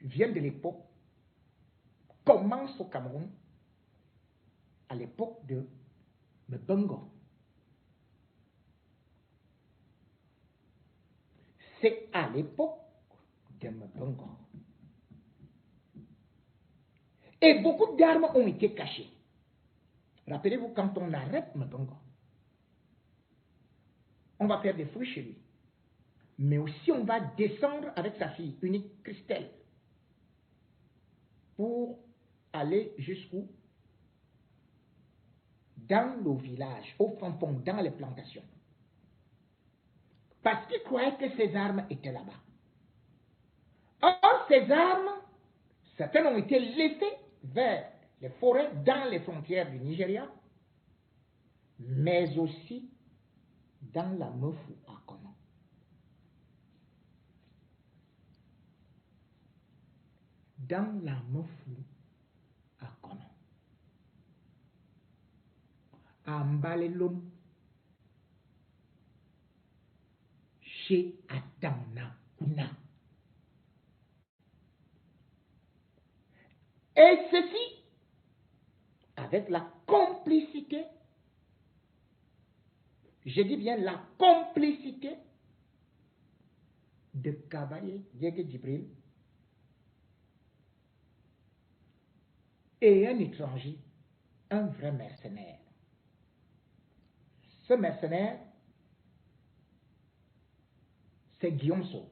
vient de l'époque, commence au Cameroun, à l'époque de Mbongo. C'est à l'époque de Mbongo. Et beaucoup d'armes ont été cachées. Rappelez-vous, quand on arrête Mbongo, on va faire des fouilles chez lui. Mais aussi, on va descendre avec sa fille unique, Christelle, pour aller jusqu'où? Dans le village, au fond, dans les plantations. Parce qu'ils croyaient que ces armes étaient là-bas. Or, ces armes, certaines ont été laissées vers les forêts, dans les frontières du Nigeria, mais aussi dans la Mefou à Kono. Dans la Mefou à Kono. À Mbalelom, chez Adamna Kuna. Et ceci, avec la complicité, je dis bien la complicité de Kabaye Diégué Djibril et un étranger, un vrai mercenaire. Ce mercenaire, c'est Guillaume Soro.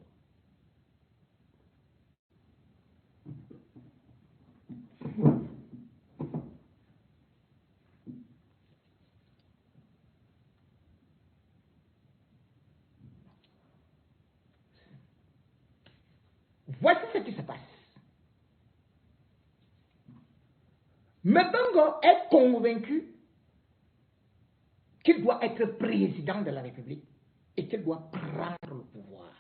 Voici ce qui se passe. Mbongo est convaincu qu'il doit être président de la République et qu'il doit prendre le pouvoir.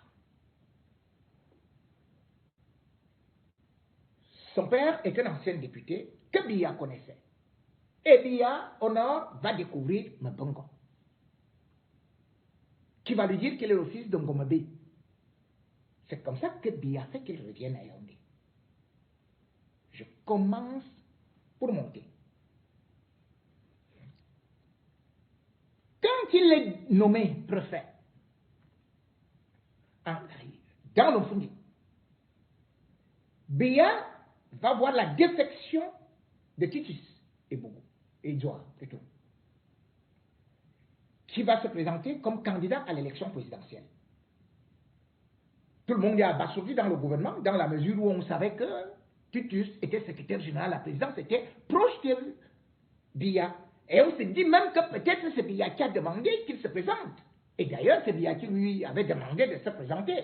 Son père est un ancien député que Biya connaissait. Et Biya, au nord, va découvrir Mbongo, qui va lui dire qu'il est le fils de Ngomebe. C'est comme ça que Biya fait qu'il revienne à Yaoundé. Je commence pour monter. Quand il est nommé préfet, dans le Fundi, Biya va voir la défection de Titus et Bougou, et Djoa plutôt, qui va se présenter comme candidat à l'élection présidentielle. Tout le monde est abasourdi dans le gouvernement, dans la mesure où on savait que Titus était secrétaire général à la présidence, était proche de Biya. Et on se dit même que peut-être c'est Biya qui a demandé qu'il se présente. Et d'ailleurs, c'est Biya qui lui avait demandé de se présenter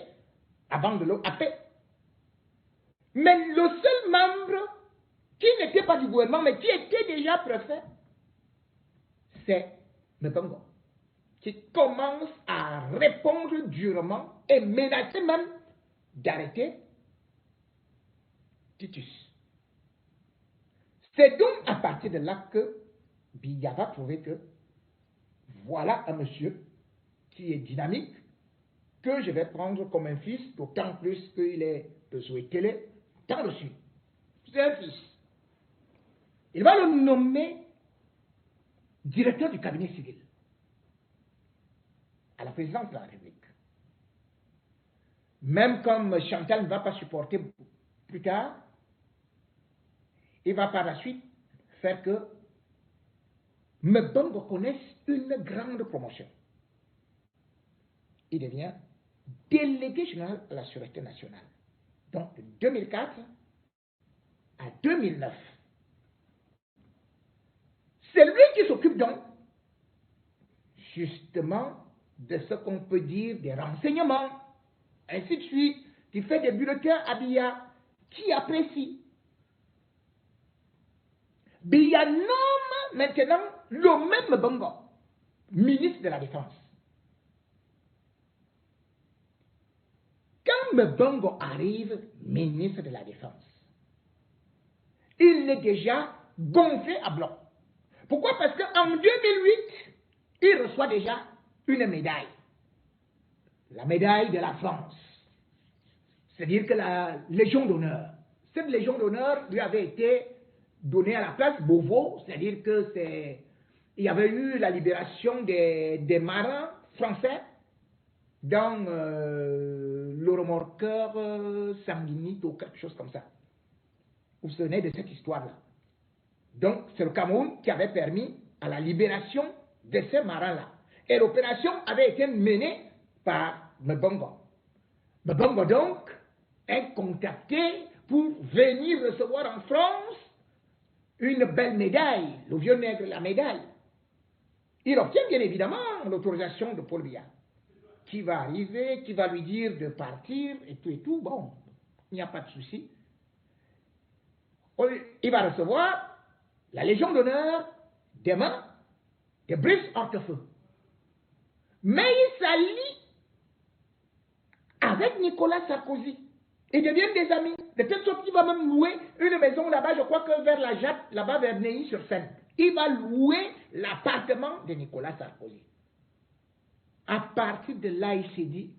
avant de le happer. Mais le seul membre qui n'était pas du gouvernement, mais qui était déjà préfet, c'est Mbongo, qui commence à répondre durement et menacer même d'arrêter Titus. C'est donc à partir de là que Biya va trouver que voilà un monsieur qui est dynamique, que je vais prendre comme un fils, d'autant plus qu'il est de Zouékélé, dans le sud. C'est un fils. Il va le nommer directeur du cabinet civil à la présidence de la République. Même comme Chantal ne va pas supporter plus tard, il va par la suite faire que Mbongo connaisse une grande promotion. Il devient délégué général à la Sûreté nationale. Donc de 2004 à 2009. C'est lui qui s'occupe donc justement de ce qu'on peut dire des renseignements, ainsi de suite, qui fait des bulletins à Biya, qui apprécie. Biya nomme maintenant le même Mbongo, ministre de la Défense. Quand Mbongo arrive, ministre de la Défense, il est déjà gonflé à bloc. Pourquoi? Parce qu'en 2008, il reçoit déjà une médaille. La médaille de la France. C'est-à-dire que la Légion d'honneur. cette Légion d'honneur lui avait été donnée à la place Beauvau, c'est-à-dire que il y avait eu la libération des marins français dans le remorqueur Sanguinite ou quelque chose comme ça. Vous vous souvenez de cette histoire-là? Donc, c'est le Cameroun qui avait permis à la libération de ces marins-là. Et l'opération avait été menée par Mbongo. Mbongo, donc, est contacté pour venir recevoir en France une belle médaille, le vieux nègre, la médaille. Il obtient bien évidemment l'autorisation de Paul Biya, qui va arriver, qui va lui dire de partir, et tout. Bon, il n'y a pas de souci. Il va recevoir la Légion d'honneur des mains de Brice Hortefeux. Mais il s'allie avec Nicolas Sarkozy. Ils deviennent des amis. De telle sorte qu'il va même louer une maison là-bas, je crois que vers la Jatte, là-bas vers Neuilly-sur-Seine. Il va louer l'appartement de Nicolas Sarkozy. À partir de là, il s'est dit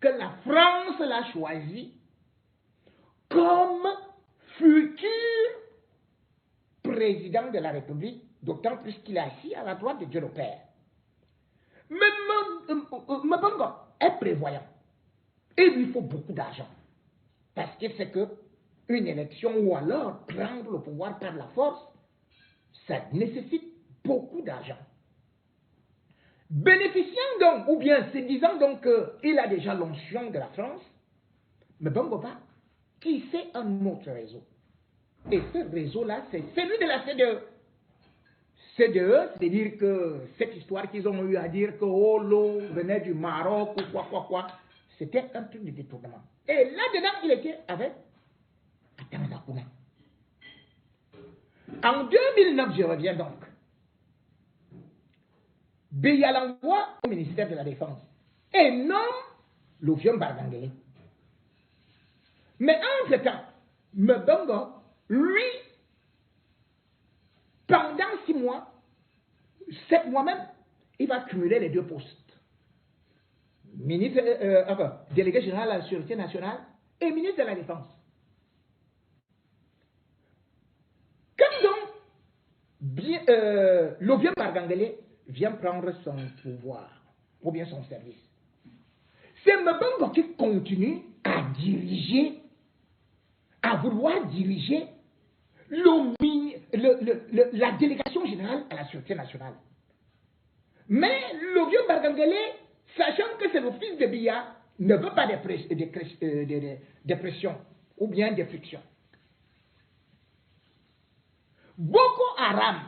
que la France l'a choisi comme futur président de la République, d'autant plus qu'il est assis à la droite de Dieu le Père. Mais Mbongo est prévoyant. Et il lui faut beaucoup d'argent. Parce qu'il sait que une élection ou alors prendre le pouvoir par la force, ça nécessite beaucoup d'argent. Bénéficiant donc, ou bien se disant donc qu'il a déjà l'onction de la France, Mbongo va tisser un autre réseau. Et ce réseau-là, c'est celui de la CDE. CDE, c'est-à-dire que cette histoire qu'ils ont eu à dire que oh, l'eau venait du Maroc ou quoi, c'était un truc de détournement. Et là-dedans, il était avec Atanga Kouna. En 2009, je reviens donc. Biya l'envoie au ministère de la Défense et nomme Louvion Bardangele. Mais entre-temps, Mbongo, lui, pendant 6 mois, 7 mois même, il va cumuler les 2 postes. Ministre, délégué général à la Sûreté nationale et ministre de la Défense. Quand donc Louvion Bardangele vient prendre son pouvoir, ou bien son service, c'est Mbongo qui continue à diriger, à vouloir diriger la délégation générale à la Sûreté nationale. Mais le vieux Bardangele, sachant que c'est le fils de Biya, ne veut pas de pression ou bien de friction. Boko Haram,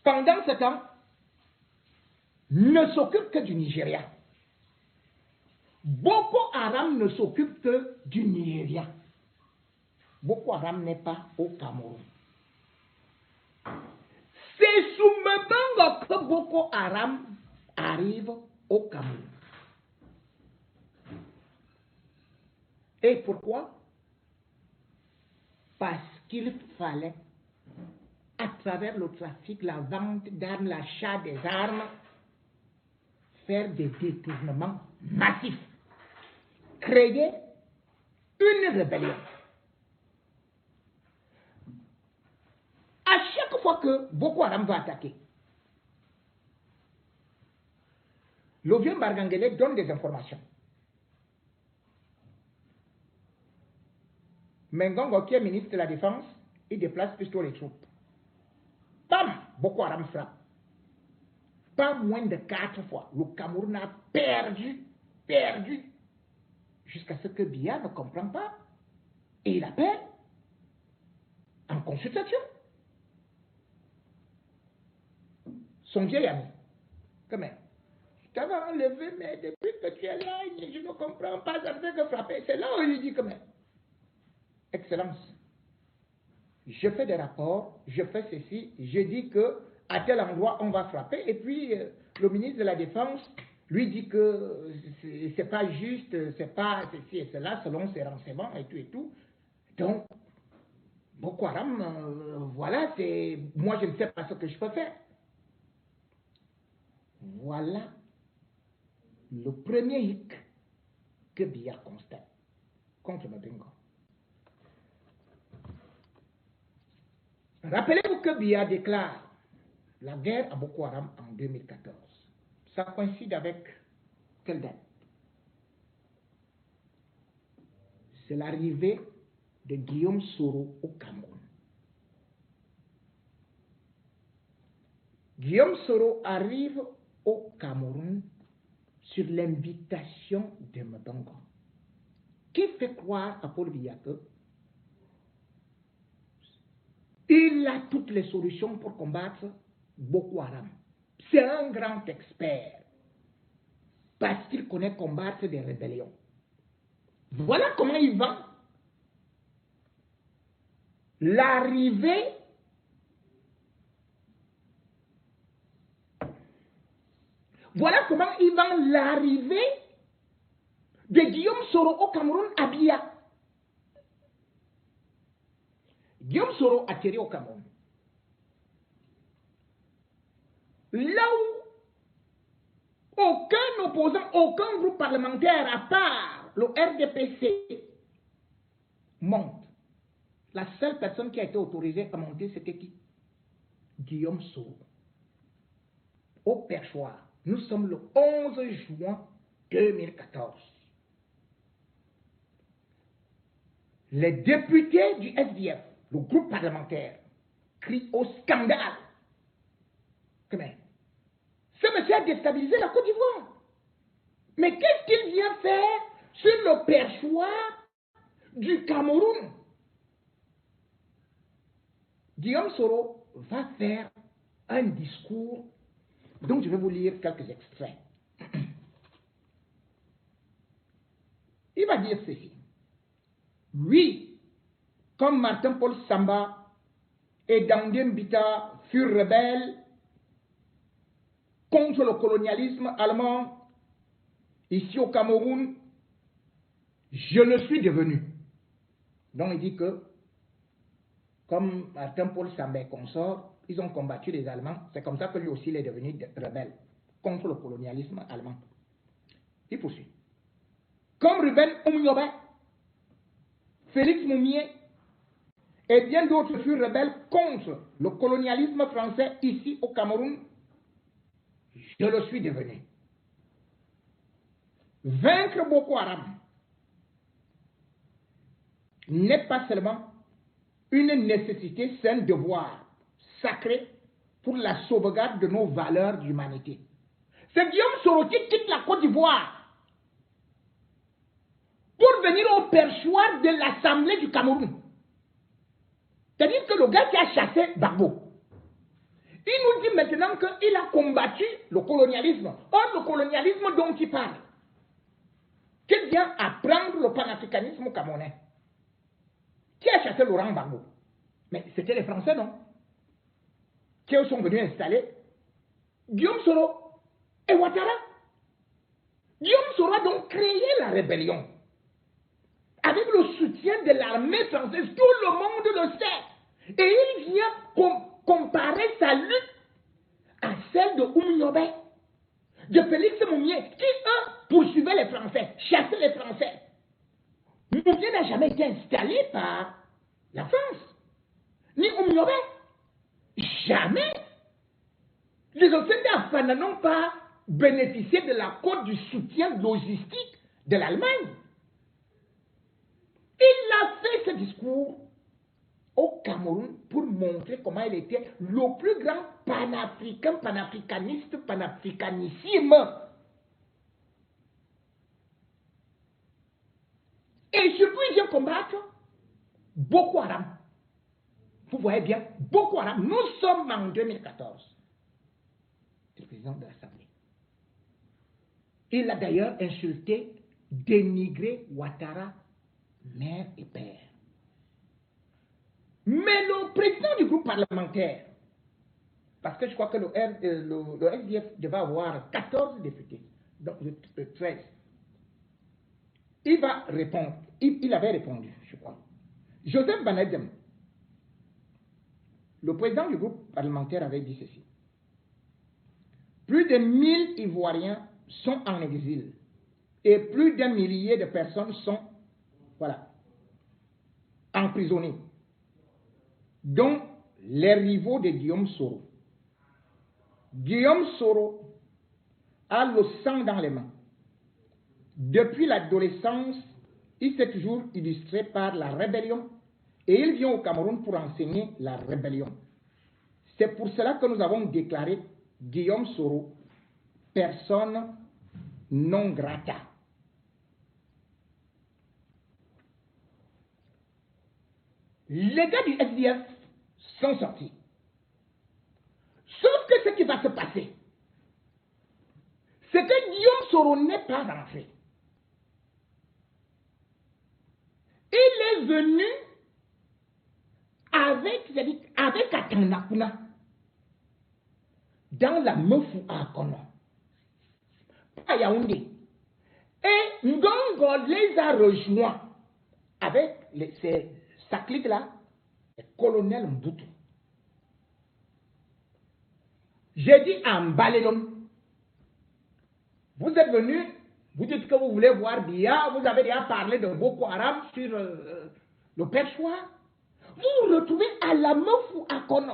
pendant ce temps, ne s'occupe que du Nigeria. Boko Haram ne s'occupe que du Nigeria. Boko Haram n'est pas au Cameroun. C'est sous Mbongo que Boko Haram arrive au Cameroun. Et pourquoi? Parce qu'il fallait, à travers le trafic, la vente d'armes, l'achat des armes, faire des détournements massifs, créer une rébellion. À chaque fois que Boko Haram va attaquer, le vieux Bardangele donne des informations. Mbongo, qui est ministre de la Défense, il déplace plutôt les troupes. Bam! Boko Haram frappe. Pas moins de 4 fois. Le Cameroun a perdu, jusqu'à ce que Biya ne comprend pas. Et il appelle en consultation son vieil ami. Comment? Je t'avais enlevé, mais depuis que tu es là, je ne comprends pas, ça ne fait que frapper. C'est là où il dit comment? Excellence, je fais des rapports, je fais ceci, je dis que à tel endroit on va frapper, et puis le ministre de la Défense lui dit que c'est pas juste, c'est pas ceci et cela selon ses renseignements et tout. Donc, Boko Haram, voilà, c'est moi je ne sais pas ce que je peux faire. Voilà le premier hic que Biya constate. contre Mbengue. Rappelez-vous que Biya déclare la guerre à Boko Haram en 2014. Ça coïncide avec quelle date? C'est l'arrivée de Guillaume Soro au Cameroun. Guillaume Soro arrive au Cameroun sur l'invitation de Mbengue, qui fait croire à Paul Biya que il a toutes les solutions pour combattre Boko Haram. C'est un grand expert parce qu'il connaît combattre des rébellions. Voilà comment il vend l'arrivée de Guillaume Soro au Cameroun à Biya. Guillaume Soro atterrit au Cameroun. Là où aucun opposant, aucun groupe parlementaire à part le RDPC monte. La seule personne qui a été autorisée à monter, c'était qui? Guillaume Soro. Au perchoir. Nous sommes le 11 juin 2014. Les députés du SDF, le groupe parlementaire, crient au scandale. Mais ce monsieur a déstabilisé la Côte d'Ivoire. Mais qu'est-ce qu'il vient faire sur le perchoir du Cameroun? Guillaume Soro va faire un discours dont je vais vous lire quelques extraits. Il va dire ceci. Oui, comme Martin-Paul Samba et Dandé Mbita furent rebelles contre le colonialisme allemand ici au Cameroun, je le suis devenu. Donc il dit que, comme Martin-Paul Samba et consorts, ils ont combattu les Allemands, c'est comme ça que lui aussi il est devenu rebelle contre le colonialisme allemand. Il poursuit. Comme Ruben Oumyobe, Félix Moumier et bien d'autres furent rebelles contre le colonialisme français ici au Cameroun, je le suis devenu. Vaincre Boko Haram n'est pas seulement une nécessité, c'est un devoir sacré pour la sauvegarde de nos valeurs d'humanité. C'est Guillaume Soro qui quitte la Côte d'Ivoire pour venir au perchoir de l'Assemblée du Cameroun. C'est-à-dire que le gars qui a chassé Gbagbo, il nous dit maintenant qu'il a combattu le colonialisme. Or, le colonialisme dont il parle, qu'il vient apprendre le panafricanisme camerounais. Qui a chassé Laurent Gbagbo? Mais c'était les Français, non? Qui sont venus installer Guillaume Soro et Ouattara. Guillaume Soro a donc créé la rébellion avec le soutien de l'armée française. Tout le monde le sait. Et il vient comparer sa lutte à celle de Oumyobe, de Félix Moumier, qui, eux, poursuivaient les Français, chassaient les Français. Moumier n'a jamais été installé par la France, ni Oumyobe. Jamais. Les Occidentaux n'ont pas bénéficié de la cote du soutien logistique de l'Allemagne. Il a fait ce discours au Cameroun pour montrer comment il était le plus grand panafricain, panafricaniste, panafricanissime. Et surtout, il vient combattre Boko Haram. Vous voyez bien, Boko Haram, nous sommes en 2014. C'est le président de l'Assemblée. Il a d'ailleurs insulté, dénigré Ouattara, mère et père. Mais le président du groupe parlementaire, parce que je crois que le SDF devait avoir 14 députés, donc 13, il va répondre, il avait répondu, je crois. Joseph Banedem, le président du groupe parlementaire, avait dit ceci. Plus de 1000 Ivoiriens sont en exil et plus d'1 millier de personnes sont voilà, emprisonnés, dont les rivaux de Guillaume Soro. Guillaume Soro a le sang dans les mains. Depuis l'adolescence, il s'est toujours illustré par la rébellion et il vient au Cameroun pour enseigner la rébellion. C'est pour cela que nous avons déclaré Guillaume Soro personne non grata. Les gars du SDF sont sortis. Sauf que ce qui va se passer, c'est que Guillaume Soro n'est pas rentré. Il est venu avec Atanakuna dans la Meufou à Kono, à Yaoundé. Et Ngongo les a rejoints avec sa clique-là, le colonel Mboutou. J'ai dit à Mbalédon, vous êtes venu, vous dites que vous voulez voir Biya, vous avez déjà parlé de Boko Haram sur le perchoir. Vous vous retrouvez à la Meufou à Kono.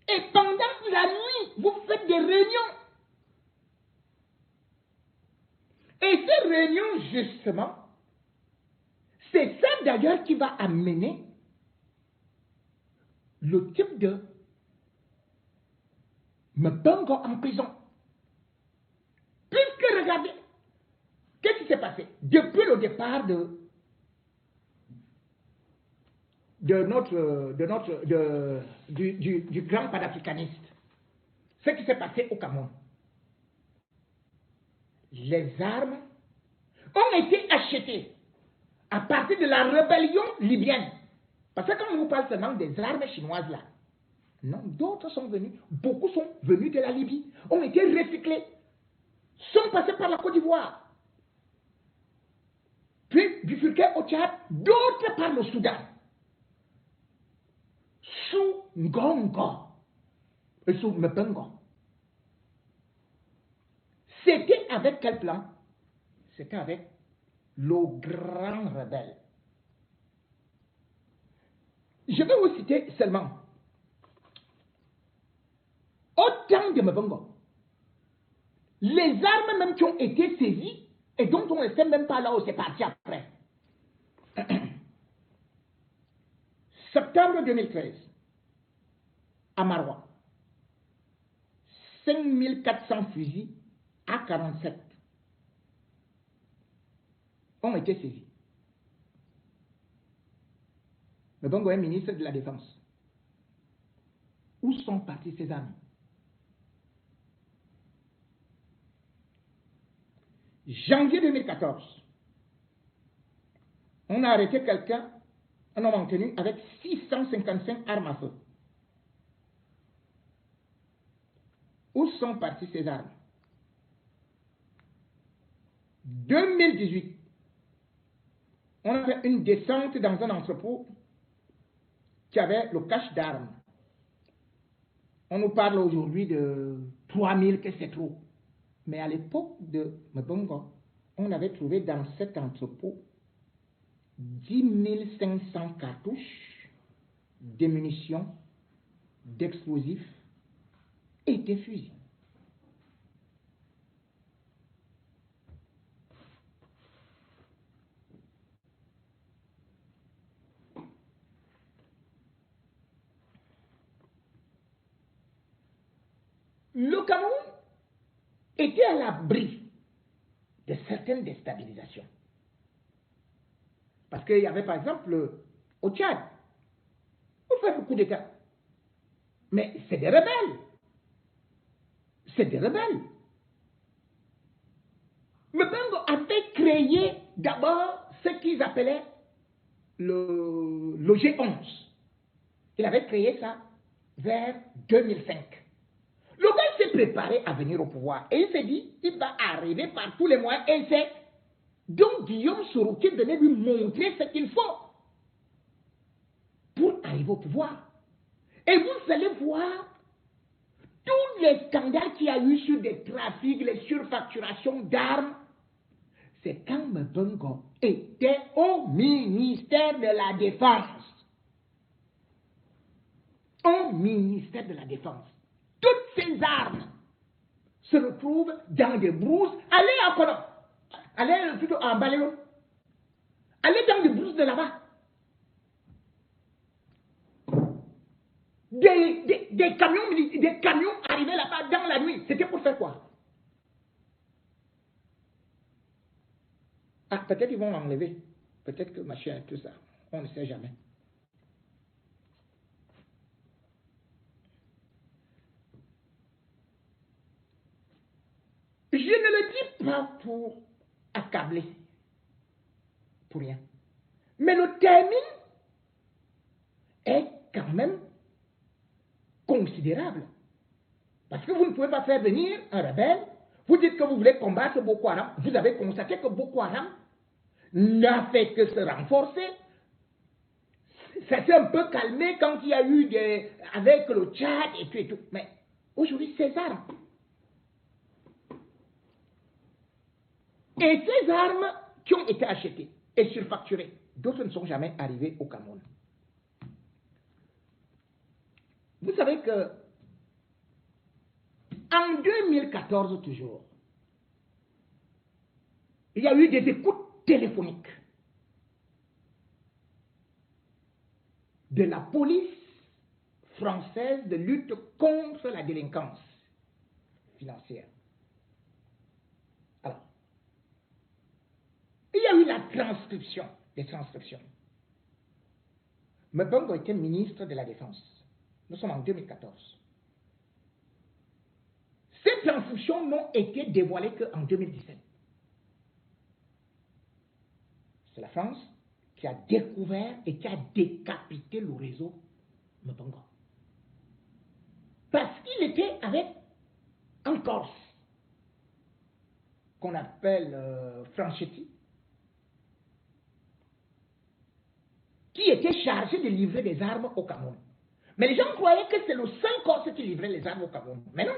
Et pendant la nuit, vous faites des réunions. Et ces réunions, justement, c'est ça d'ailleurs qui va amener le type de Mbengo en prison. Puisque regardez, qu'est-ce qui s'est passé? Depuis le départ du grand panafricaniste, ce qui s'est passé au Cameroun, les armes ont été achetées à partir de la rébellion libyenne. Parce que quand on vous parle seulement des armes chinoises là, non, d'autres sont venus, beaucoup sont venus de la Libye, ont été recyclés, sont passés par la Côte d'Ivoire, puis bifurqués au Tchad, d'autres par le Soudan, sous Ngongo et sous Mbengo. C'était avec quel plan? C'était avec le grand rebelle. Je vais vous citer seulement. Au temps de Mbengo, les armes même qui ont été saisies et dont on ne sait même pas là où c'est parti après. Septembre 2013, à Maroua, 5400 fusils A47 ont été saisis. Mbengo est ministre de la Défense. Où sont partis ces armes? Janvier 2014, on a arrêté quelqu'un, un homme en tenue, avec 655 armes à feu. Où sont partis ces armes? 2018, on a fait une descente dans un entrepôt qui avait le cache d'armes. On nous parle aujourd'hui de 3000, que c'est trop. Mais à l'époque de Mbengo, on avait trouvé dans cet entrepôt 10 500 cartouches de munitions, d'explosifs et des fusils. Le Cameroun était à l'abri de certaines déstabilisations. Parce qu'il y avait par exemple au Tchad, on fait beaucoup d'États. Mais c'est des rebelles. C'est des rebelles. Mbengo avait créé d'abord ce qu'ils appelaient le G11. Il avait créé ça vers 2005. Le gars s'est préparé à venir au pouvoir et il s'est dit il va arriver par tous les moyens et c'est donc Guillaume Soro qui venait lui montrer ce qu'il faut pour arriver au pouvoir. Et vous allez voir tous les scandales qu'il y a eu sur des trafics, les surfacturations d'armes. C'est quand Mbengo était au ministère de la Défense. Au ministère de la Défense. Toutes ces armes se retrouvent dans des brousses. Allez à Colomb. Allez plutôt en Baléo. Allez dans des brousses de là-bas. Des camions arrivaient là-bas dans la nuit. C'était pour faire quoi? Ah, peut-être ils vont l'enlever. Peut-être que machin, tout ça. On ne sait jamais. Je ne le dis pas pour accabler. Pour rien. Mais le timing est quand même considérable. Parce que vous ne pouvez pas faire venir un rebelle. Vous dites que vous voulez combattre Boko Haram. Vous avez constaté que Boko Haram n'a fait que se renforcer. Ça s'est un peu calmé quand il y a eu avec le Tchad et tout et tout. Mais aujourd'hui, ces armes. Et ces armes qui ont été achetées et surfacturées, d'autres ne sont jamais arrivées au Cameroun. Vous savez que en 2014 toujours, il y a eu des écoutes téléphoniques de la police française de lutte contre la délinquance financière. Alors, il y a eu la transcription, des transcriptions. Mbongo était ministre de la Défense. Nous sommes en 2014. Ces transcriptions n'ont été dévoilées qu'en 2017. C'est la France qui a découvert et qui a décapité le réseau Mbongo. Parce qu'il était avec un Corse qu'on appelle Franchetti, qui était chargé de livrer des armes au Cameroun. Mais les gens croyaient que c'est le seul Corse qui livrait les armes au Cameroun. Mais non.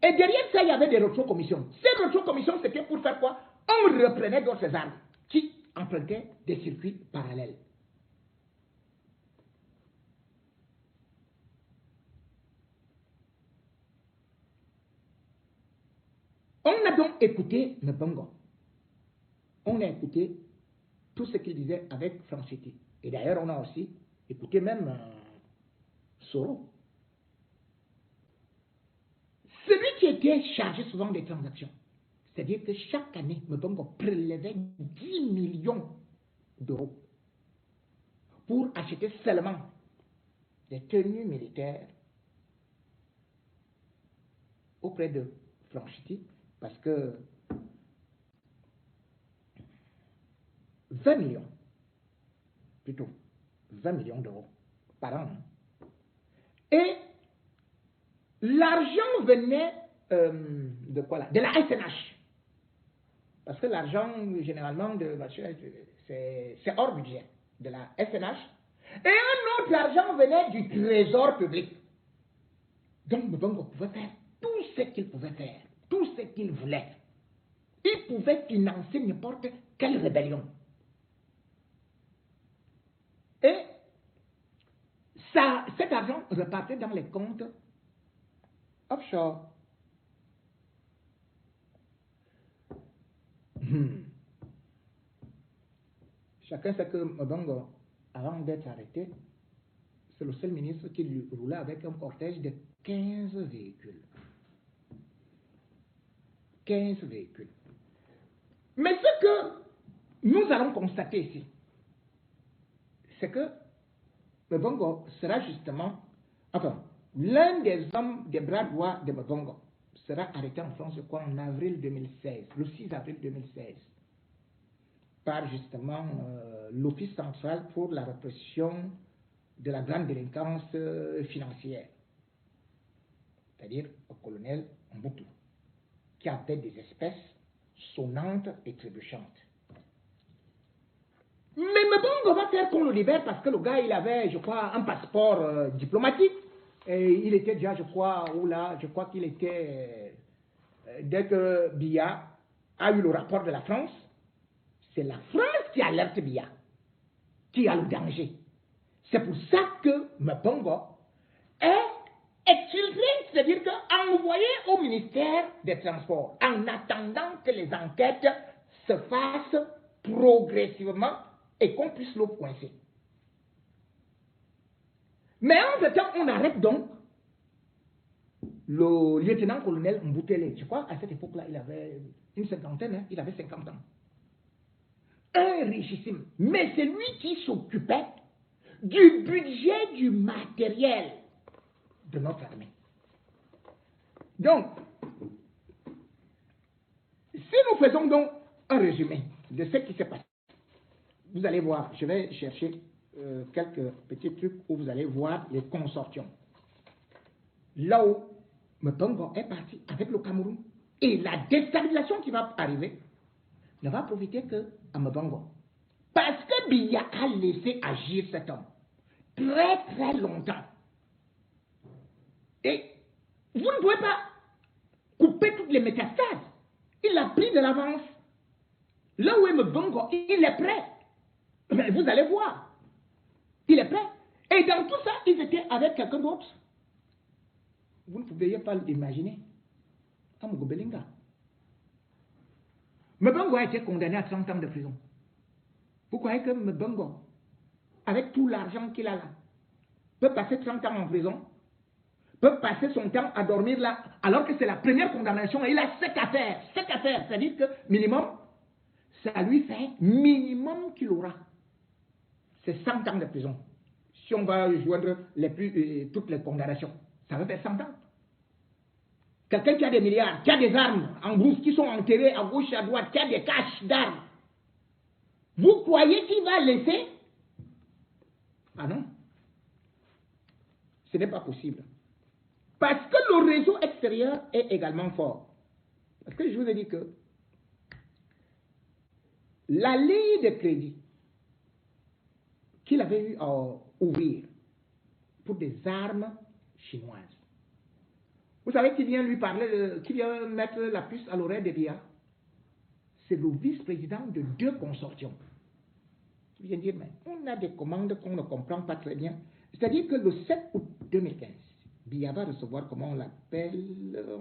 Et derrière ça, il y avait des rétrocommissions. Ces rétrocommissions, c'était pour faire quoi? On reprenait d'autres armes qui empruntaient des circuits parallèles. On a donc écouté Mbongo. On a écouté tout ce qu'il disait avec Franchetti. Et d'ailleurs, on a aussi écouté même Soro. Celui qui était chargé souvent des transactions, c'est-à-dire que chaque année, Mbongo prélevait 10 millions d'euros pour acheter seulement des tenues militaires auprès de Franchetti, parce que 20 millions, plutôt 20 millions d'euros par an. Et l'argent venait de quoi là? De la SNH. Parce que l'argent, généralement, c'est hors budget de la SNH. Et un autre argent venait du trésor public. Donc, Mbongo pouvait faire tout ce qu'il pouvait faire, tout ce qu'il voulait. Il pouvait financer n'importe quelle rébellion. Et cet argent repartait dans les comptes offshore. Chacun sait que Mbongo, avant d'être arrêté, c'est le seul ministre qui lui roulait avec un cortège de 15 véhicules. 15 véhicules. Mais ce que nous allons constater ici, c'est que Mbongo sera justement, enfin, l'un des hommes des bras droits de Mbongo sera arrêté en France, je crois, en avril 2016, le 6 avril 2016, par justement l'Office central pour la répression de la grande délinquance financière, c'est-à-dire au colonel Mboutou, qui avait des espèces sonnantes et trébuchantes. Mais Mbongo va faire qu'on le libère parce que le gars, il avait, je crois, un passeport diplomatique. Et il était déjà, je crois, ou là, je crois qu'il était, dès que Biya a eu le rapport de la France, c'est la France qui alerte Biya, qui a le danger. C'est pour ça que Mbongo est exfiltré, c'est-à-dire qu'envoyé au ministère des Transports, en attendant que les enquêtes se fassent progressivement et qu'on puisse le coincer. Mais en ce temps, on arrête donc le lieutenant-colonel Mboutele. Je crois à cette époque-là, il avait une cinquantaine, hein, il avait 50 ans. Un richissime. Mais c'est lui qui s'occupait du budget du matériel de notre armée. Donc, si nous faisons donc un résumé de ce qui s'est passé, vous allez voir, je vais chercher quelques petits trucs où vous allez voir les consortiums. Là où Mbongo est parti avec le Cameroun et la déstabilisation qui va arriver ne va profiter que à Mbongo. Parce que Biya a laissé agir cet homme très très longtemps. Et vous ne pouvez pas couper toutes les métastases. Il a pris de l'avance. Là où est Mbongo, il est prêt. Mais vous allez voir. Il est prêt. Et dans tout ça, ils étaient avec quelqu'un d'autre. Vous ne pouviez pas l'imaginer. Amugo Belinga. Mbongo a été condamné à 30 ans de prison. Vous croyez que Mbongo, avec tout l'argent qu'il a là, peut passer 30 ans en prison, peut passer son temps à dormir là, alors que c'est la première condamnation et il a 7 affaires. 7 affaires, c'est-à-dire que minimum, ça lui fait minimum qu'il aura. C'est 100 ans de prison. Si on va joindre toutes les condamnations, ça va faire 100 ans. Quelqu'un qui a des milliards, qui a des armes en brousse, qui sont enterrées à gauche, à droite, qui a des caches d'armes, vous croyez qu'il va laisser? Ah non. Ce n'est pas possible. Parce que le réseau extérieur est également fort. Parce que je vous ai dit que la ligne de crédit qu'il avait eu à ouvrir pour des armes chinoises. Vous savez qui vient lui parler, qui vient mettre la puce à l'oreille de Biya? C'est le vice-président de 2 consortiums. Qui vient dire, mais on a des commandes qu'on ne comprend pas très bien. C'est-à-dire que le 7 août 2015, Biya va recevoir, comment on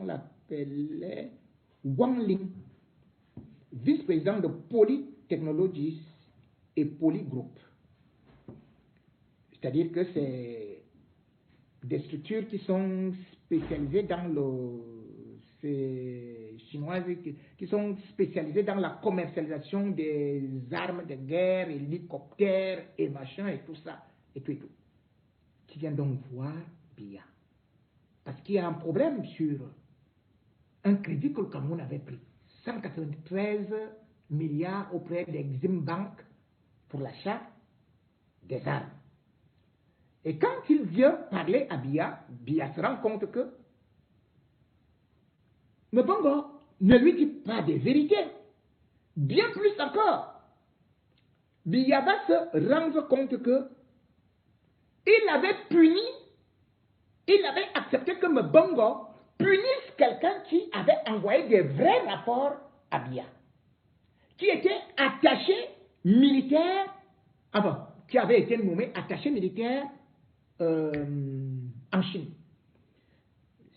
l'appelait Wang Ling, vice-président de Polytechnologies et Polygroup. C'est-à-dire que c'est des structures qui sont spécialisées dans c'est chinoises qui sont spécialisées dans la commercialisation des armes de guerre, hélicoptères et machin et tout ça et tout. Qui vient donc voir Biya. Parce qu'il y a un problème sur un crédit que le Cameroun avait pris. 193 milliards auprès d'Exim Bank pour l'achat des armes. Et quand il vient parler à Biya, Biya se rend compte que Mbongo ne lui dit pas des vérités. Bien plus encore, Biya va se rendre compte que il avait accepté que Mbongo punisse quelqu'un qui avait envoyé des vrais rapports à Biya, qui était attaché militaire, qui avait été nommé attaché militaire en Chine.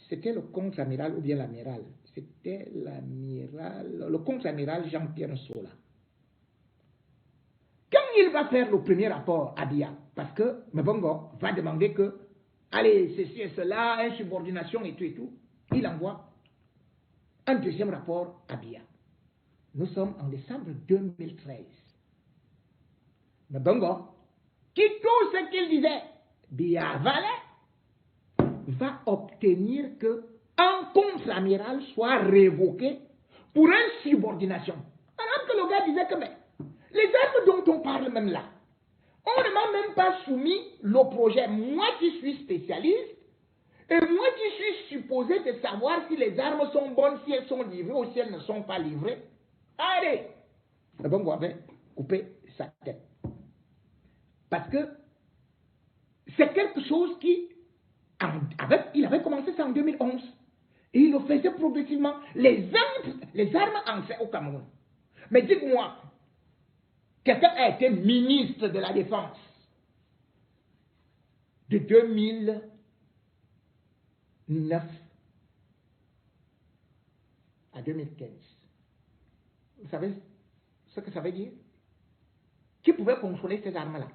C'était le contre-amiral ou bien l'amiral. C'était le contre-amiral Jean-Pierre Sola. Quand il va faire le premier rapport à Biya, parce que Mbongo va demander que, allez, ceci et cela, insubordination et tout, il envoie un deuxième rapport à Biya. Nous sommes en décembre 2013. Mbongo, qui tout ce qu'il disait, Biya va obtenir que un contre-amiral soit révoqué pour insubordination. Alors que le gars disait que, mais, les armes dont on parle même là, on ne m'a même pas soumis le projet. Moi qui suis spécialiste, et moi qui suis supposé de savoir si les armes sont bonnes, si elles sont livrées ou si elles ne sont pas livrées. Allez, le bon avait coupé sa tête. Parce que c'est quelque chose qui, il avait commencé ça en 2011. Et il le faisait progressivement. Les armes entraient au Cameroun. Mais dites-moi, quelqu'un a été ministre de la Défense de 2009 à 2015. Vous savez ce que ça veut dire? Qui pouvait contrôler ces armes-là?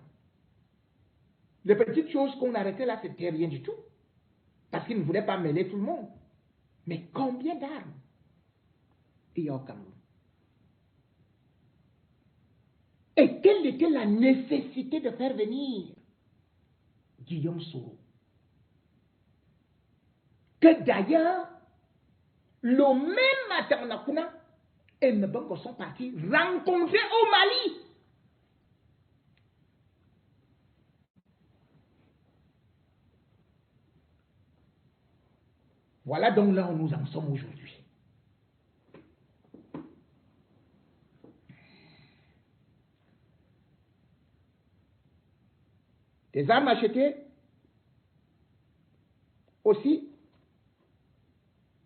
Les petites choses qu'on arrêtait là, c'était rien du tout. Parce qu'ils ne voulaient pas mêler tout le monde. Mais combien d'armes il y a au Cameroun? Et quelle était la nécessité de faire venir Guillaume Soro? Que d'ailleurs, le même matin, Nakuna et Mbongo sont partis rencontrer au Mali. Voilà donc là où nous en sommes aujourd'hui. Des armes achetées aussi.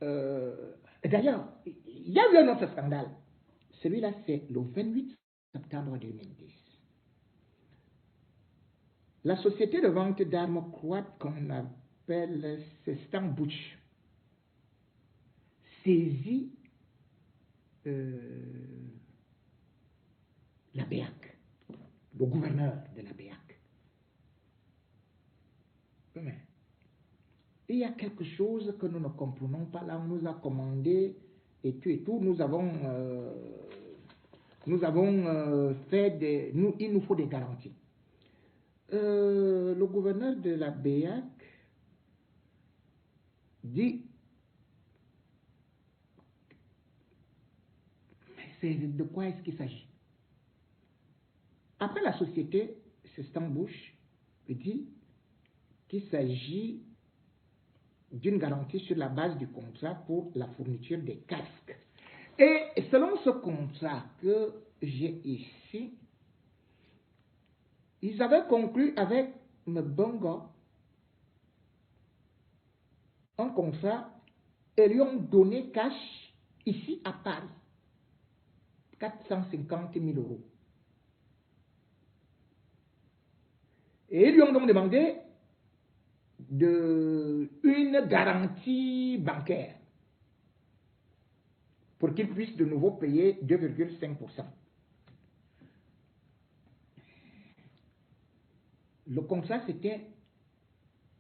D'ailleurs, il y a eu un autre scandale. Celui-là, c'est le 28 septembre 2010. La société de vente d'armes croate qu'on appelle Sestan Butch saisit la BEAC, le gouverneur de la BEAC. Mais il y a quelque chose que nous ne comprenons pas. Là, on nous a commandé et tout. Nous avons fait des... il nous faut des garanties. Le gouverneur de la BEAC dit... Mais de quoi est-ce qu'il s'agit? Après, la société, c'est Stambouche, dit qu'il s'agit d'une garantie sur la base du contrat pour la fourniture des casques. Et selon ce contrat que j'ai ici, ils avaient conclu avec Mbongo un contrat et lui ont donné cash ici à Paris, 450 000 €. Et ils lui ont donc demandé une garantie bancaire pour qu'il puisse de nouveau payer 2,5%. Le contrat, c'était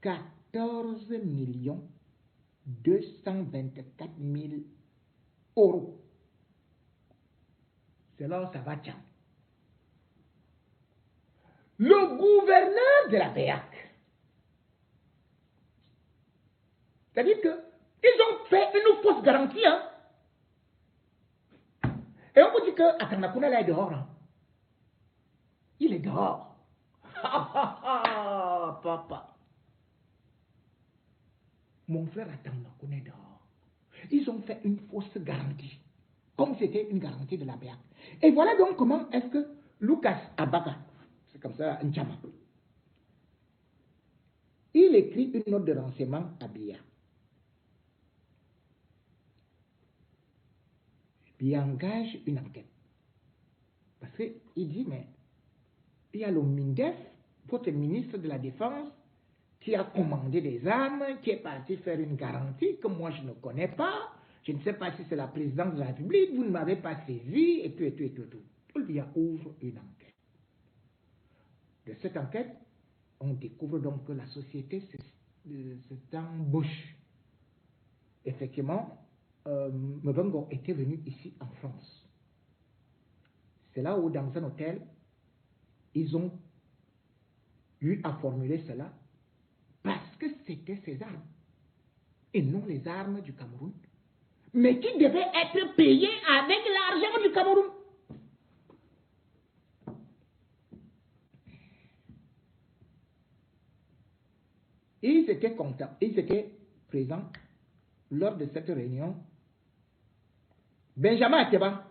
14 224 000 €. C'est là où ça va, tiens. Le gouverneur de la BEAC, c'est-à-dire qu'ils ont fait une fausse garantie. Hein? Et on vous dit que Atanakuna là est dehors. Hein? Il est dehors. Papa. Mon frère Atanakuna est dehors. Ils ont fait une fausse garantie. Comme c'était une garantie de la BEAC. Et voilà donc comment est-ce que Lucas Abaka, c'est comme ça, N'Chama, il écrit une note de renseignement à Biya. Il engage une enquête. Parce qu'il dit, mais il y a le MINDEF, votre ministre de la Défense, qui a commandé des armes, qui est parti faire une garantie que moi je ne connais pas. Je ne sais pas si c'est la présidence de la République, vous ne m'avez pas saisi, et tout. Paul Biya ouvre une enquête. De cette enquête, on découvre donc que la société s'embauche. Effectivement, Mbongo était venu ici en France. C'est là où, dans un hôtel, ils ont eu à formuler cela parce que c'était ces armes et non les armes du Cameroun, mais qui devaient être payées avec l'argent du Cameroun. Ils étaient contents, ils étaient présents lors de cette réunion. Benjamin Ateba,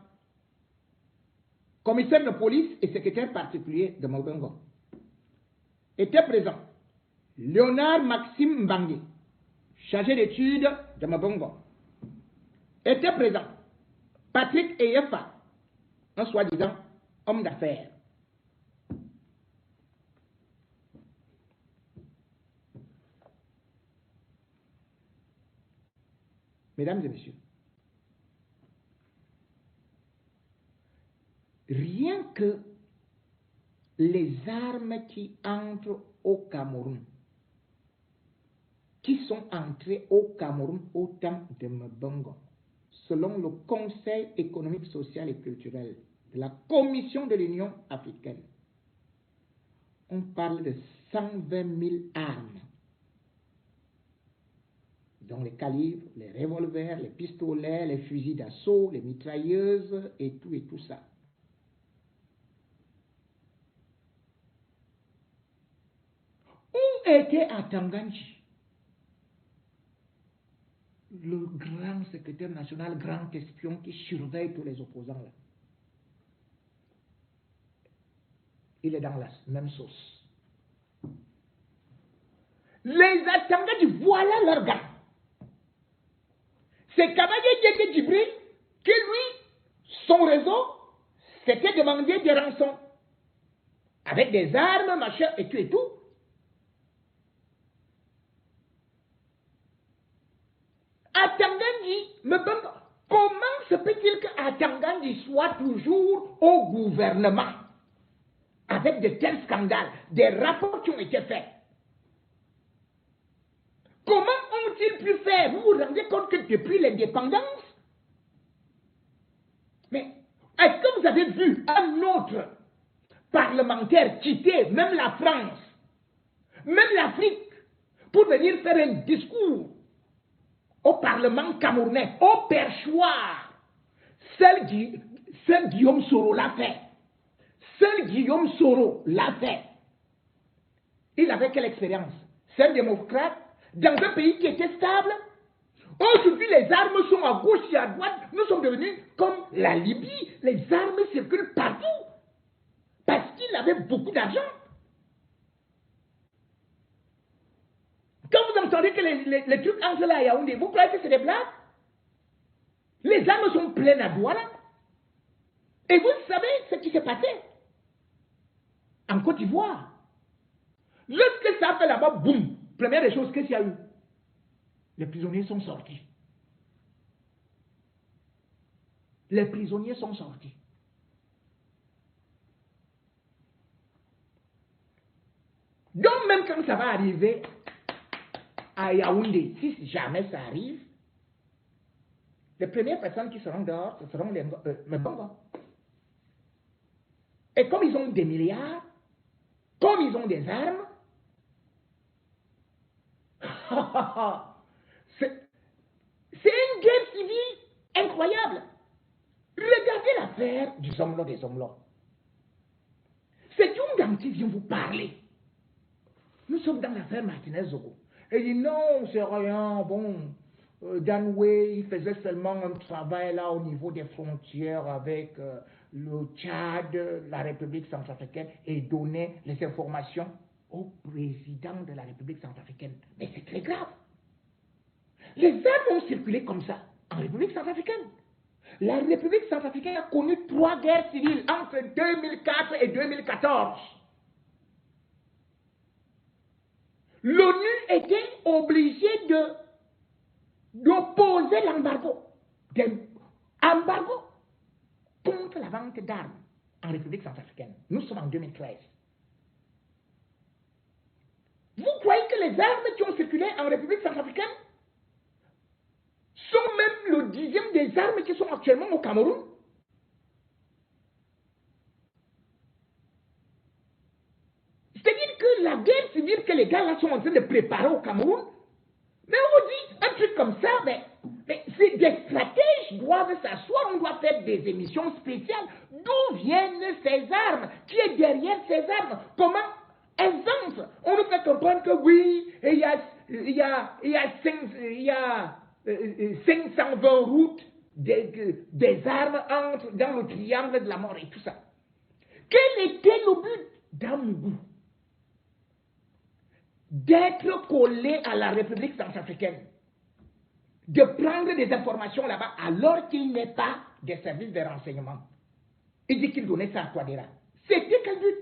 commissaire de police et secrétaire particulier de Mbongo, était présent. Léonard Maxime Mbangi, chargé d'études de Mbongo, étaient présents. Patrick Eyefa, un soi-disant homme d'affaires. Mesdames et messieurs, rien que les armes qui entrent au Cameroun, qui sont entrées au Cameroun au temps de Mbongo, selon le Conseil économique, social et culturel de la Commission de l'Union africaine, on parle de 120 000 armes, dont les calibres, les revolvers, les pistolets, les fusils d'assaut, les mitrailleuses et tout ça. Où était Atanganji, le grand secrétaire national, grand espion qui surveille tous les opposants là? Il est dans la même sauce. Les Atanganji, voilà leur gars. C'est Kabaye Djeke Djibril qui, lui, son réseau, s'était demandé des rançons. Avec des armes, machin, et tout. Atanganji, comment se peut-il qu'Atanganji soit toujours au gouvernement avec de tels scandales, des rapports qui ont été faits? Comment ont-ils pu faire? Vous vous rendez compte que depuis l'indépendance, mais est-ce que vous avez vu un autre parlementaire quitter même la France, même l'Afrique, pour venir faire un discours au Parlement camerounais, au perchoir? Seul Guillaume Soro l'a fait. Seul Guillaume Soro l'a fait. Il avait quelle expérience? C'est un démocrate dans un pays qui était stable. Aujourd'hui, les armes sont à gauche et à droite. Nous sommes devenus comme la Libye. Les armes circulent partout. Parce qu'il avait beaucoup d'argent. Quand vous entendez que les trucs entrent là à Yaoundé, vous croyez que c'est des blagues? Les armes sont pleines à Douala. Et vous savez ce qui s'est passé en Côte d'Ivoire. Lorsque ça a fait là-bas, boum, première des choses, qu'est-ce qu'il y a eu? Les prisonniers sont sortis. Les prisonniers sont sortis. Donc même quand ça va arriver à Yaoundé, si jamais ça arrive, les premières personnes qui seront dehors, ce seront les Mbongo. Et comme ils ont des milliards, comme ils ont des armes, c'est une guerre civile incroyable. Regardez l'affaire du Zomlo des Zomlo. C'est Youngam qui vient vous parler. Nous sommes dans l'affaire Martinez Zogo. Et il dit non, c'est rien. Bon, Danoué, il faisait seulement un travail là au niveau des frontières avec le Tchad, la République centrafricaine, et donnait les informations au président de la République centrafricaine. Mais c'est très grave. Les armes ont circulé comme ça en République centrafricaine. La République centrafricaine a connu 3 guerres civiles entre 2004 et 2014. L'ONU était obligée d'opposer l'embargo. Embargo contre la vente d'armes en République centrafricaine. Nous sommes en 2013. Vous croyez que les armes qui ont circulé en République centrafricaine sont même le 10e des armes qui sont actuellement au Cameroun? C'est-à-dire que la guerre civile que les gars là sont en train de préparer au Cameroun, mais on vous dit un truc comme ça, mais des stratèges doivent s'asseoir, on doit faire des émissions spéciales. D'où viennent ces armes? Qui est derrière ces armes? Comment elles entrent? On nous fait comprendre que oui, il y a 520 routes, des armes entrent dans le triangle de la mort et tout ça. Quel était le but d'Amougou? D'être collé à la République centrafricaine. de prendre des informations là-bas alors qu'il n'est pas des services de renseignement. Il dit qu'il donnait ça à Touadéra. C'était quel but?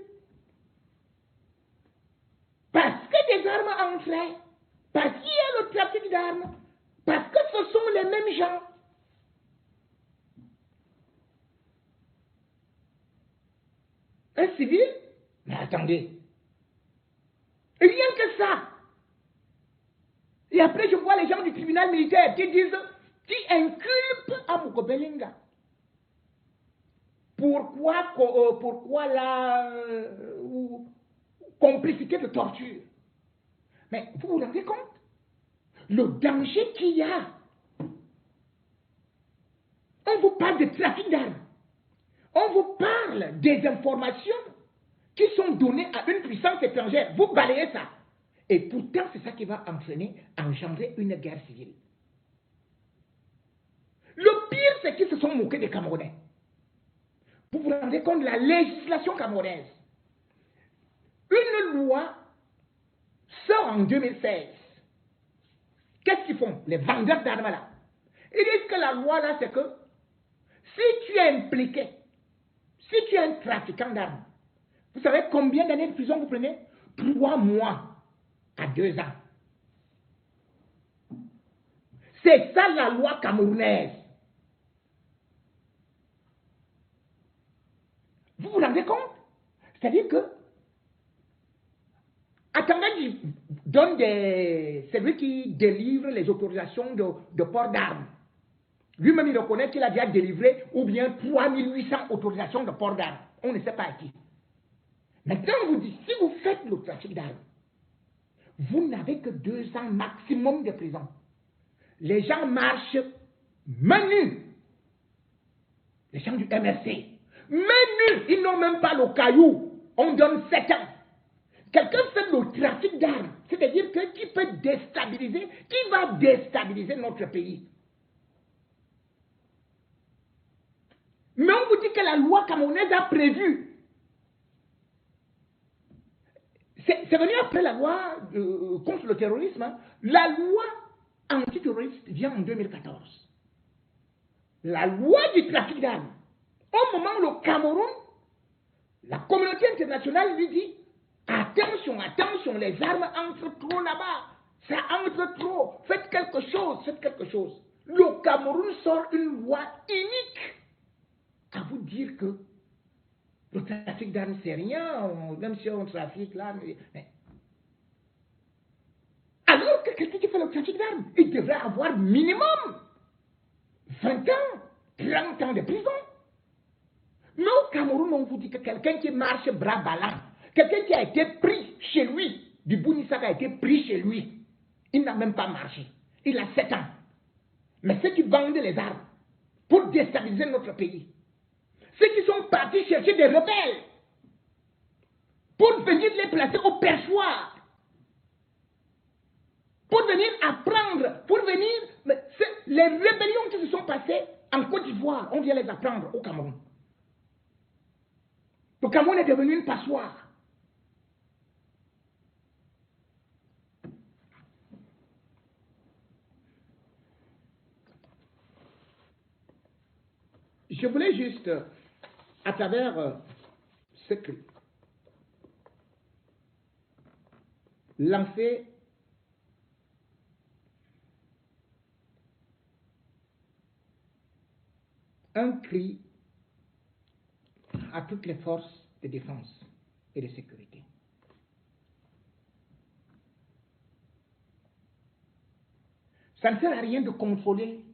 Parce que des armes entraient, parce qu'il y a le trafic d'armes, parce que ce sont les mêmes gens. Un civil? Mais attendez. Rien que ça. Et après, je vois les gens du tribunal militaire qui disent, qui inculpent Amuko Belinga. Pourquoi la complicité de torture? Mais vous vous rendez compte? Le danger qu'il y a. On vous parle de trafic d'armes. On vous parle des informations qui sont données à une puissance étrangère. Vous balayez ça. Et pourtant, c'est ça qui va engendrer une guerre civile. Le pire, c'est qu'ils se sont moqués des Camerounais. Vous vous rendez compte de la législation camerounaise? Une loi sort en 2016. Qu'est-ce qu'ils font? Les vendeurs d'armes là. Ils disent que la loi là, c'est que si tu es impliqué, si tu es un trafiquant d'armes, vous savez combien d'années de prison vous prenez? 3 mois à 2 ans. C'est ça la loi camerounaise. Vous vous rendez compte? C'est-à-dire que Atanga donne c'est lui qui délivre les autorisations de port d'armes. Lui-même, il reconnaît qu'il a déjà délivré ou bien 3800 autorisations de port d'armes. On ne sait pas à qui. Maintenant, on vous dit, si vous faites le trafic d'armes, vous n'avez que 2 ans maximum de prison. Les gens marchent main nue. Les gens du MRC. Main nue, ils n'ont même pas le caillou. On donne 7 ans. Quelqu'un fait le trafic d'armes, c'est-à-dire qui peut déstabiliser, qui va déstabiliser notre pays. Mais on vous dit que la loi camerounaise a prévu. C'est venu après la loi contre le terrorisme. Hein. La loi antiterroriste vient en 2014. La loi du trafic d'armes. Au moment où le Cameroun, la communauté internationale lui dit attention, attention, les armes entrent trop là-bas. Ça entre trop. Faites quelque chose, faites quelque chose. Le Cameroun sort une loi unique à vous dire que le trafic d'armes, c'est rien, même si on trafique là. Mais... Alors que quelqu'un qui fait le trafic d'armes, il devrait avoir minimum 20 ans, 30 ans de prison. Mais au Cameroun, on vous dit que quelqu'un qui marche bras ballants, quelqu'un qui a été pris chez lui, du Bounissac a été pris chez lui, il n'a même pas marché. Il a 7 ans. Mais ceux qui vendent les armes pour déstabiliser notre pays, ceux qui sont partis chercher des rebelles pour venir les placer au perchoir, pour venir apprendre, pour venir... Les rébellions qui se sont passées en Côte d'Ivoire, on vient les apprendre au Cameroun. Le Cameroun est devenu une passoire. Je voulais juste, à travers ce cri, lancer un cri à toutes les forces de défense et de sécurité. Ça ne sert à rien de contrôler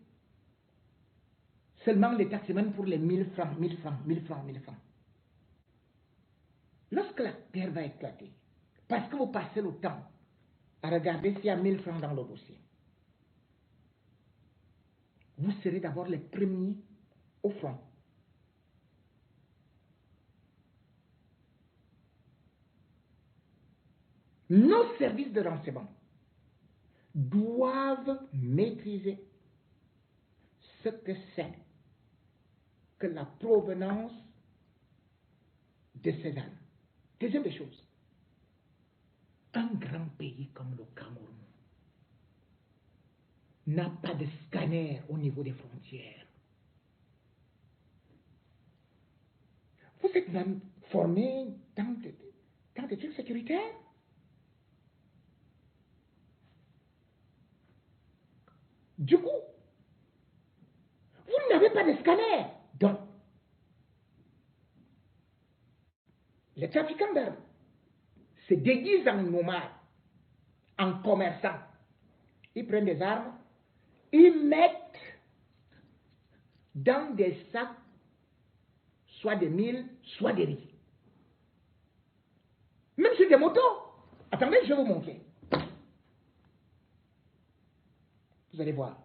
seulement les taximens pour les 1000 francs, 1000 francs, 1000 francs, 1000 francs. Lorsque la guerre va éclater, parce que vous passez le temps à regarder s'il y a 1000 francs dans le dossier, vous serez d'abord les premiers au front. Nos services de renseignement doivent maîtriser ce que c'est que la provenance de ces armes. Deuxième des choses, un grand pays comme le Cameroun n'a pas de scanner au niveau des frontières. Vous êtes même formé dans des trucs sécuritaires. Du coup, vous n'avez pas de scanner. Donc, les trafiquants d'armes se déguisent en nomades, en commerçants. Ils prennent des armes, ils mettent dans des sacs, soit des milles, soit des riz. Même sur des motos. Attendez, je vais vous montrer. Vous allez voir.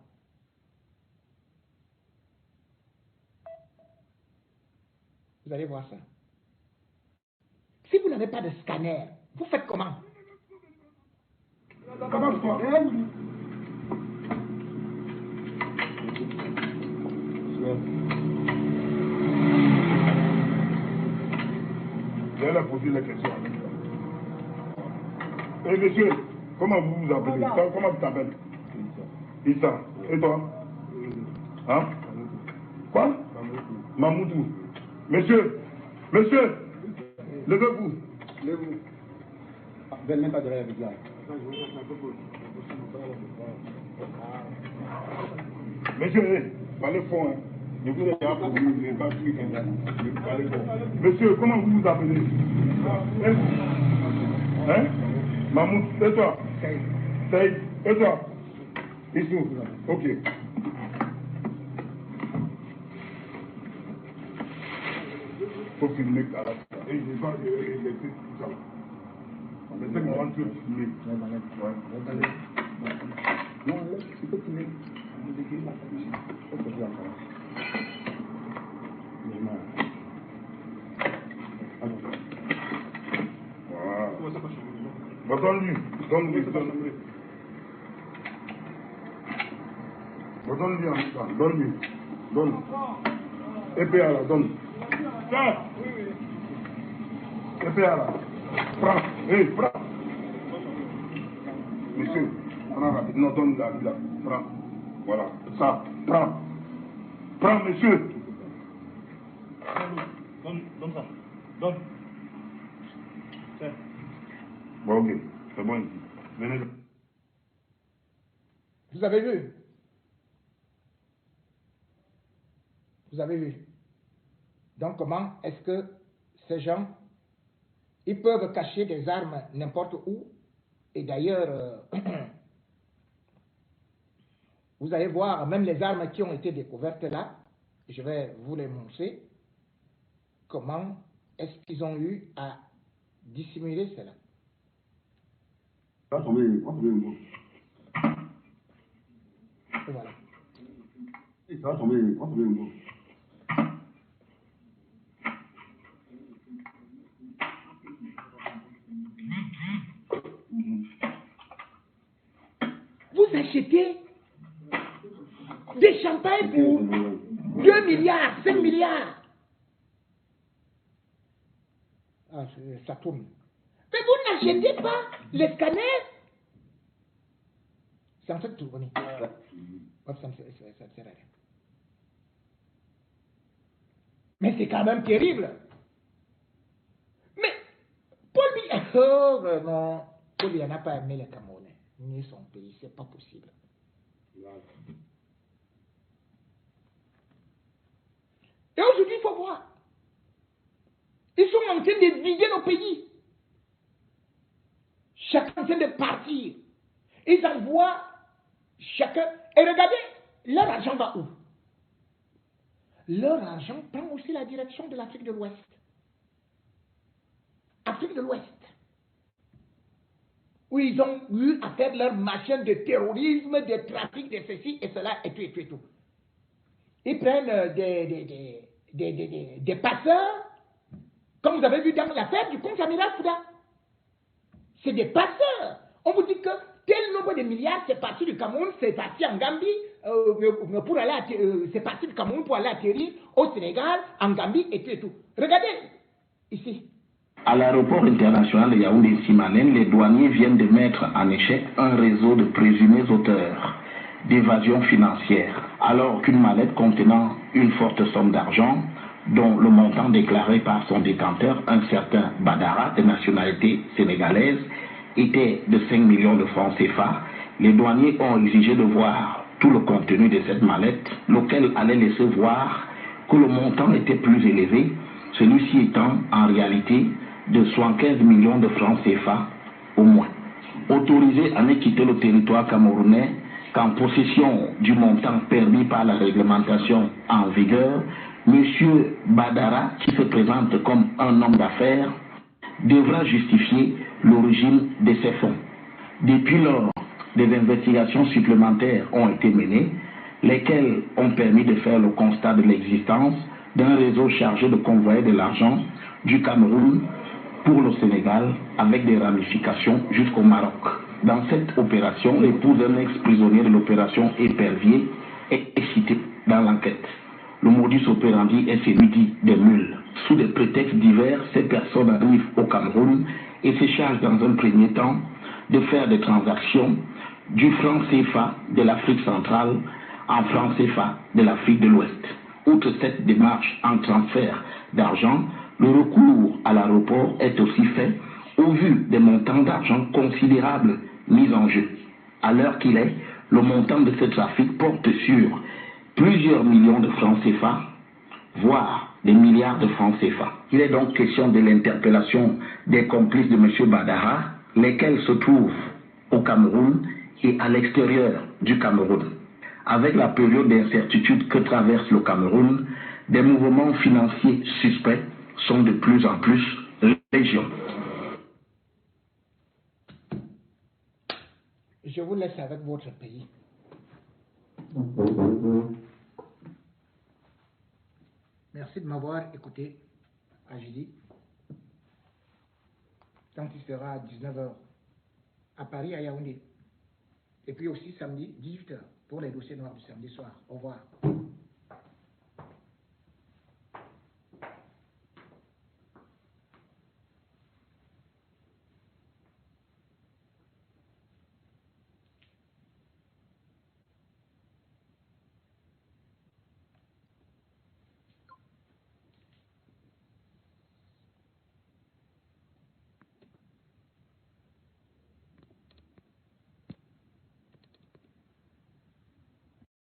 Vous allez voir ça. Si vous n'avez pas de scanner, vous faites comment? Comment faire? Je vais poser la question. Eh monsieur, comment vous vous appelez? Comment tu t'appelles? Issa. Et toi? Hein? Quoi? Mamoutou. Monsieur, levez-vous. Levez-vous. Venez pas derrière avec là. Monsieur, parlez fort, hein. Je vous ai déjà pour vous, je n'ai pas pris parlez fort. Monsieur, comment vous vous appelez? Hein? Mahmoud, et toi? Saïd. Et toi? Issou. Ok. Faut filmer à la fin. Et je vais pas laisser tout ça. Mais c'est qu'on rentre filmer. Non, tu peux filmer. Voilà. Donne-lui. Donne-lui en même temps. Donne-lui. Donne. EPA là, donne. Tiens. EPA là. Prends. Hé, prends. Monsieur, prends rapide. Non, donne là, là. Prends. Voilà. Ça. Prends. Prends, monsieur. Donne ça. Donne. Tiens. Bon, ok. C'est bon ici. Venez. Vous avez vu? Vous avez vu? Donc comment est-ce que ces gens, ils peuvent cacher des armes n'importe où? Et d'ailleurs, vous allez voir, même les armes qui ont été découvertes là, je vais vous les montrer, comment est-ce qu'ils ont eu à dissimuler cela. Et voilà. Ça va tomber, Vous achetez des champagnes pour 2 milliards, 5 milliards. Ah, ça tourne. Mais vous n'achetez pas les scanners. C'est en train de tourner. Ça ne sert à rien. Mais c'est quand même terrible. Mais Paul Biya, oh vraiment, Paul Biya n'a pas aimé les Camerounais, ni son pays, c'est pas possible. Et aujourd'hui, il faut voir. Ils sont en train de vider nos pays. Chacun en train de partir. Ils envoient chacun. Et regardez, leur argent va où? Leur argent prend aussi la direction de l'Afrique de l'Ouest. Afrique de l'Ouest. Où ils ont eu à faire leur machine de terrorisme, de trafic, de ceci et cela, et tout, et tout, et tout. Ils prennent des passeurs, comme vous avez vu dans l'affaire du comte amiral Fouda. C'est des passeurs. On vous dit que tel nombre de milliards, c'est parti du Cameroun, c'est parti en Gambie, pour aller c'est parti du Cameroun pour aller atterrir au Sénégal, en Gambie, et tout, et tout. Regardez, ici. À l'aéroport international de Yaoundé-Simanen, les douaniers viennent de mettre en échec un réseau de présumés auteurs. d'évasion financière, alors qu'une mallette contenant une forte somme d'argent, dont le montant déclaré par son détenteur, un certain Badara, de nationalité sénégalaise, était de 5 millions de francs CFA, les douaniers ont exigé de voir tout le contenu de cette mallette, lequel allait laisser voir que le montant était plus élevé, celui-ci étant en réalité de 75 millions de francs CFA au moins. Autorisé à ne quitter le territoire camerounais qu'en possession du montant permis par la réglementation en vigueur, M. Badara, qui se présente comme un homme d'affaires, devra justifier l'origine de ces fonds. Depuis lors, des investigations supplémentaires ont été menées, lesquelles ont permis de faire le constat de l'existence d'un réseau chargé de convoyer de l'argent du Cameroun pour le Sénégal avec des ramifications jusqu'au Maroc. Dans cette opération, l'épouse d'un ex-prisonnier de l'opération Épervier est citée dans l'enquête. Le modus operandi est celui dit des mules. Sous des prétextes divers, ces personnes arrivent au Cameroun et se chargent dans un premier temps de faire des transactions du franc CFA de l'Afrique centrale en franc CFA de l'Afrique de l'Ouest. Outre cette démarche en transfert d'argent, le recours à l'aéroport est aussi fait au vu des montants d'argent considérables mis en jeu. À l'heure qu'il est, le montant de ce trafic porte sur plusieurs millions de francs CFA, voire des milliards de francs CFA. Il est donc question de l'interpellation des complices de M. Badara, lesquels se trouvent au Cameroun et à l'extérieur du Cameroun. Avec la période d'incertitude que traverse le Cameroun, des mouvements financiers suspects sont de plus en plus légion. Je vous laisse avec votre pays. Merci de m'avoir écouté à jeudi, quand il sera à 19h à Paris, à Yaoundé. Et puis aussi samedi, 18h, pour les dossiers noirs du samedi soir. Au revoir.